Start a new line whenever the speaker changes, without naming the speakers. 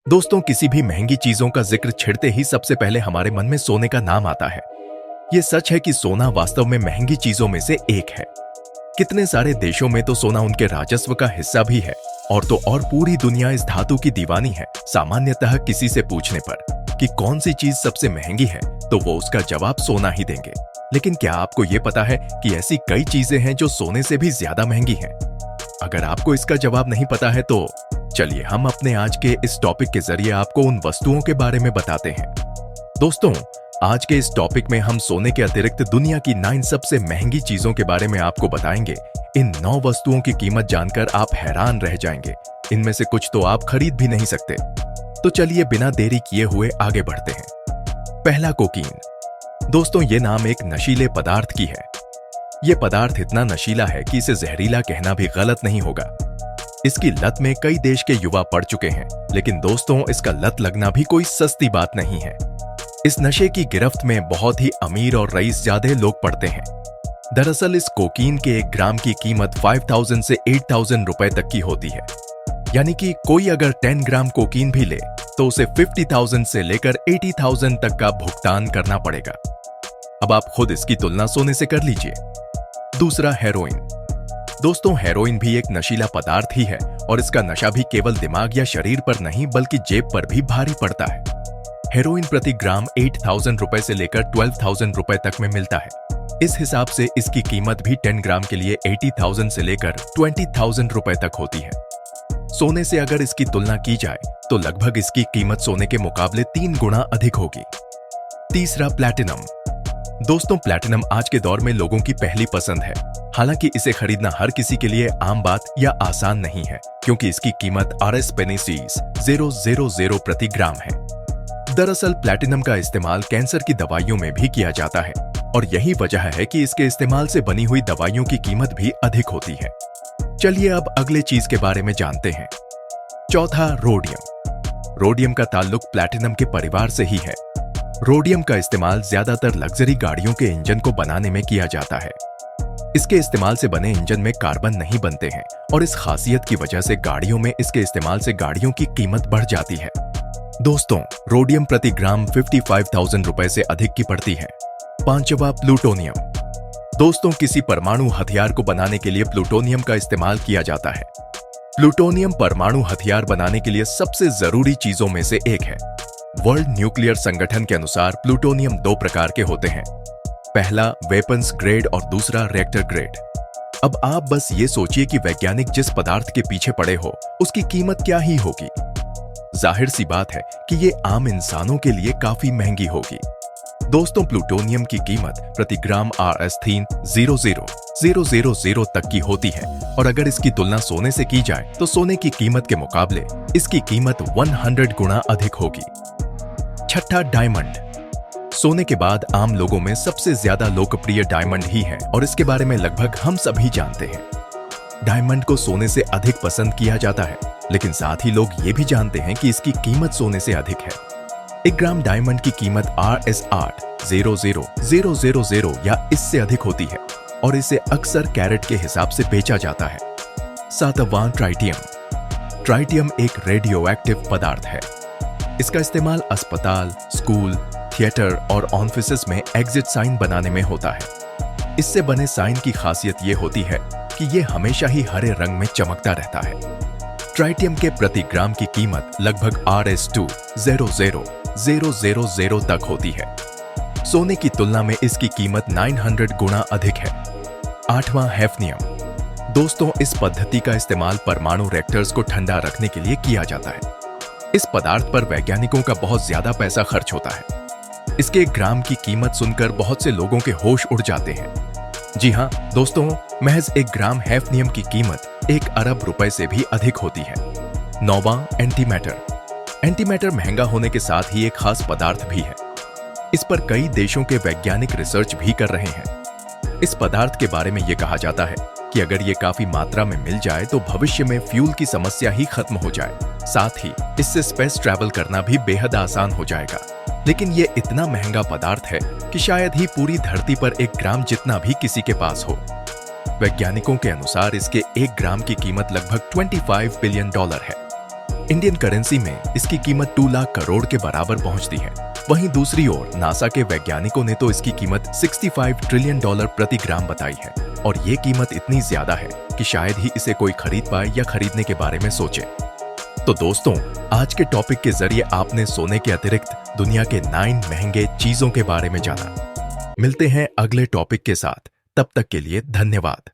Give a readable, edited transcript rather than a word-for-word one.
दोस्तों, किसी भी महंगी चीजों का जिक्र छिड़ते ही सबसे पहले हमारे मन में सोने का नाम आता है। ये सच है कि सोना वास्तव में महंगी चीजों में से एक है। कितने सारे देशों में तो सोना उनके राजस्व का हिस्सा भी है और तो और पूरी दुनिया इस धातु की दीवानी है। सामान्यतः किसी से पूछने पर कि कौन सी चीज सबसे महंगी है तो वो उसका जवाब सोना ही देंगे। लेकिन क्या आपको ये पता है कि ऐसी कई चीजें हैं जो सोने से भी ज्यादा महंगी हैं? अगर आपको इसका जवाब नहीं पता है तो चलिए हम अपने आज के इस टॉपिक के जरिए आपको उन वस्तुओं के बारे में बताते हैं। दोस्तों, आज के इस टॉपिक में हम सोने के अतिरिक्त दुनिया की 9 सबसे महंगी चीजों के बारे में आपको बताएंगे। इन 9 वस्तुओं की कीमत जानकर आप हैरान रह जाएंगे। इनमें से कुछ तो आप खरीद भी नहीं सकते। तो चलिए बिना देरी किए हुए आगे बढ़ते हैं। पहला, कोकीन। दोस्तों, ये नाम एक नशीले पदार्थ की है। यह पदार्थ इतना नशीला है कि इसे जहरीला कहना भी गलत नहीं होगा। इसकी लत में कई देश के युवा पड़ चुके हैं, लेकिन दोस्तों, इसका लत लगना भी कोई सस्ती बात नहीं है। इस नशे की गिरफ्त में बहुत ही अमीर और रईसजादे लोग पड़ते हैं। दरअसल इस कोकीन के 1 ग्राम की कीमत 5000 से 8000 रुपए तक की होती है। यानी कि कोई अगर 10 ग्राम कोकीन भी ले तो उसे 50,000 से लेकर 80,000 तक का भुगतान करना पड़ेगा। अब आप खुद इसकी तुलना सोने से कर लीजिए। दूसरा, हेरोइन। दोस्तों, हेरोइन भी एक नशीला पदार्थ ही है और इसका नशा भी केवल दिमाग या शरीर पर नहीं बल्कि जेब पर भी भारी पड़ता है। हेरोइन प्रति ग्राम 8000 रुपए से लेकर 12,000 रुपए तक में मिलता है। इस हिसाब से इसकी कीमत भी 10 ग्राम के लिए 80,000 से लेकर 20,000 रुपए तक होती है। सोने से अगर इसकी तुलना की जाए तो लगभग इसकी कीमत सोने के मुकाबले 3 गुना अधिक होगी। तीसरा, प्लैटिनम। दोस्तों, प्लैटिनम आज के दौर में लोगों की पहली पसंद है। हालांकि इसे खरीदना हर किसी के लिए आम बात या आसान नहीं है, क्योंकि इसकी कीमत RS पेनिसीज 000 प्रति ग्राम है। दरअसल प्लैटिनम का इस्तेमाल कैंसर की दवाइयों में भी किया जाता है और यही वजह है कि इसके इस्तेमाल से बनी हुई दवाइयों की कीमत भी अधिक होती है। चलिए अब अगले चीज के बारे में जानते हैं। चौथा, रोडियम। रोडियम का ताल्लुक प्लैटिनम के परिवार से ही है। रोडियम का इस्तेमाल ज्यादातर लग्जरी गाड़ियों के इंजन को बनाने में किया जाता है। इसके इस्तेमाल से बने इंजन में कार्बन नहीं बनते हैं और इस खासियत की वजह से गाड़ियों में इसके इस्तेमाल से गाड़ियों की कीमत बढ़ जाती है। दोस्तों, रोडियम प्रति ग्राम 55,000 रुपए से अधिक की पड़ती है। पांचवा, प्लूटोनियम। दोस्तों, किसी परमाणु हथियार को बनाने के लिए प्लूटोनियम का इस्तेमाल किया जाता है। प्लूटोनियम परमाणु हथियार बनाने के लिए सबसे जरूरी चीजों में से एक है। वर्ल्ड न्यूक्लियर संगठन के अनुसार प्लूटोनियम 2 प्रकार के होते हैं। पहला, वेपन्स ग्रेड और दूसरा, रिएक्टर ग्रेड। अब आप बस ये सोचिए कि वैज्ञानिक जिस पदार्थ के पीछे पड़े हो उसकी कीमत क्या ही होगी। जाहिर सी बात है कि ये आम इंसानों के लिए काफी महंगी होगी। दोस्तों, प्लूटोनियम की कीमत प्रति ग्राम RS 3,000,000 तक की होती है और अगर इसकी तुलना सोने से की जाए तो सोने की कीमत के मुकाबले इसकी कीमत 100 गुना अधिक होगी। छठा, डायमंड। सोने के बाद आम लोगों में सबसे ज्यादा लोकप्रिय डायमंड ही है और इसके बारे में लगभग हम सभी जानते हैं। डायमंड को सोने से अधिक पसंद किया जाता है, लेकिन साथ ही लोग ये भी जानते हैं कि इसकी कीमत सोने से अधिक है। 1 ग्राम डायमंड की कीमत RS 8,000,000 या इससे अधिक होती है और इसे अक्सर कैरेट के हिसाब से बेचा जाता है। सातवां, ट्राइटियम। ट्राइटियम एक रेडियोएक्टिव पदार्थ है। इसका इस्तेमाल अस्पताल, स्कूल, थिएटर और ऑफिसेस में एग्जिट साइन बनाने में होता है। इससे बने साइन की खासियत ये होती है कि ये हमेशा ही हरे रंग में चमकता रहता है। ट्राइटियम के प्रति ग्राम की कीमत लगभग RS 2,000,000 तक होती है। सोने की तुलना में इसकी कीमत 900 गुना अधिक है। आठवां, हैफनियम। दोस्तों, इस पद्धति का इस्तेमाल परमाणु रिएक्टर्स को ठंडा रखने के लिए किया जाता है। इस पदार्थ पर वैज्ञानिकों का बहुत ज्यादा पैसा खर्च होता है। इसके 1 ग्राम की कीमत सुनकर बहुत से लोगों के होश उड़ जाते हैं। जी हाँ दोस्तों, महज 1 ग्राम हैफनियम की कीमत 1 अरब रुपए से भी अधिक होती है। नौवां, एंटीमैटर। एंटीमैटर महंगा होने के साथ ही एक खास पदार्थ भी है। इस पर कई देशों के वैज्ञानिक रिसर्च भी कर रहे हैं। इस पदार्थ के बारे में यह कहा जाता है कि अगर ये काफी मात्रा में मिल जाए तो भविष्य में फ्यूल की समस्या ही खत्म हो जाए। साथ ही इससे स्पेस ट्रैवल करना भी बेहद आसान हो जाएगा। लेकिन ये इतना महंगा पदार्थ है कि शायद ही पूरी धरती पर 1 ग्राम जितना भी किसी के पास हो। वैज्ञानिकों के अनुसार इसके 1 ग्राम की कीमत लगभग $25 बिलियन है। इंडियन करेंसी में इसकी कीमत 2 लाख करोड़ के बराबर पहुंचती है। वहीं दूसरी ओर नासा के वैज्ञानिकों ने तो इसकी कीमत $65 ट्रिलियन प्रति ग्राम बताई है और ये कीमत इतनी ज्यादा है कि शायद ही इसे कोई खरीद पाए या खरीदने के बारे में सोचे। तो दोस्तों, आज के टॉपिक के जरिए आपने सोने के अतिरिक्त दुनिया के 9 महंगे चीजों के बारे में जाना। मिलते हैं अगले टॉपिक के साथ, तब तक के लिए धन्यवाद।